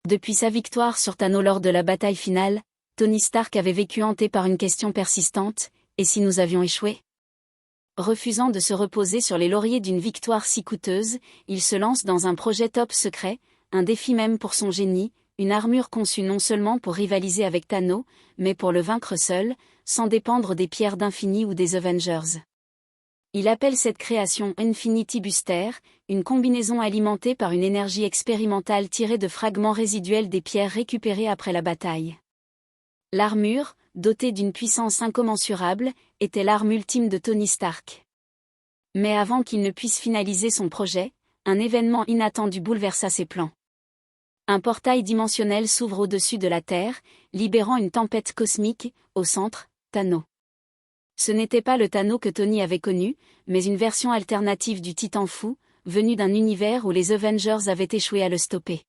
Depuis sa victoire sur Thanos lors de la bataille finale, Tony Stark avait vécu hanté par une question persistante, et si nous avions échoué? Refusant de se reposer sur les lauriers d'une victoire si coûteuse, il se lance dans un projet top secret, un défi même pour son génie, une armure conçue non seulement pour rivaliser avec Thanos, mais pour le vaincre seul, sans dépendre des pierres d'infini ou des Avengers. Il appelle cette création Infinity Booster, une combinaison alimentée par une énergie expérimentale tirée de fragments résiduels des pierres récupérées après la bataille. L'armure, dotée d'une puissance incommensurable, était l'arme ultime de Tony Stark. Mais avant qu'il ne puisse finaliser son projet, un événement inattendu bouleversa ses plans. Un portail dimensionnel s'ouvre au-dessus de la Terre, libérant une tempête cosmique, au centre, Thanos. Ce n'était pas le Thanos que Tony avait connu, mais une version alternative du Titan fou, venu d'un univers où les Avengers avaient échoué à le stopper.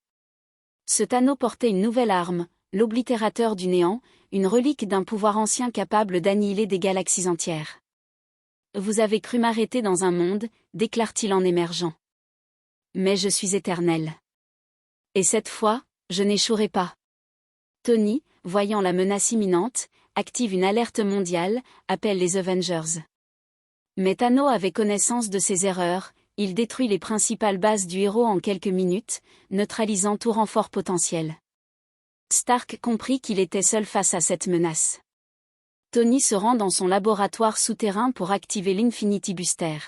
Ce Thanos portait une nouvelle arme, l'oblitérateur du néant, une relique d'un pouvoir ancien capable d'annihiler des galaxies entières. « Vous avez cru m'arrêter dans un monde », déclare-t-il en émergeant. « Mais je suis éternel. Et cette fois, je n'échouerai pas. » Tony, voyant la menace imminente, active une alerte mondiale, appelle les Avengers. Mais Thanos avait connaissance de ses erreurs, il détruit les principales bases du héros en quelques minutes, neutralisant tout renfort potentiel. Stark comprit qu'il était seul face à cette menace. Tony se rend dans son laboratoire souterrain pour activer l'Infinity Booster.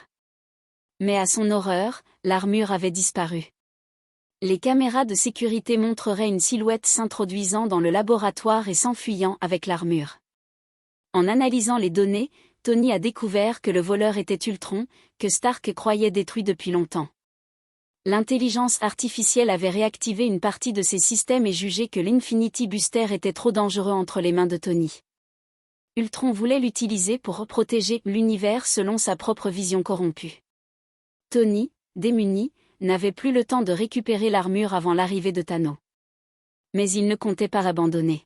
Mais à son horreur, l'armure avait disparu. Les caméras de sécurité montreraient une silhouette s'introduisant dans le laboratoire et s'enfuyant avec l'armure. En analysant les données, Tony a découvert que le voleur était Ultron, que Stark croyait détruit depuis longtemps. L'intelligence artificielle avait réactivé une partie de ses systèmes et jugé que l'Infinity Booster était trop dangereux entre les mains de Tony. Ultron voulait l'utiliser pour protéger l'univers selon sa propre vision corrompue. Tony, démuni, n'avait plus le temps de récupérer l'armure avant l'arrivée de Thanos. Mais il ne comptait pas abandonner.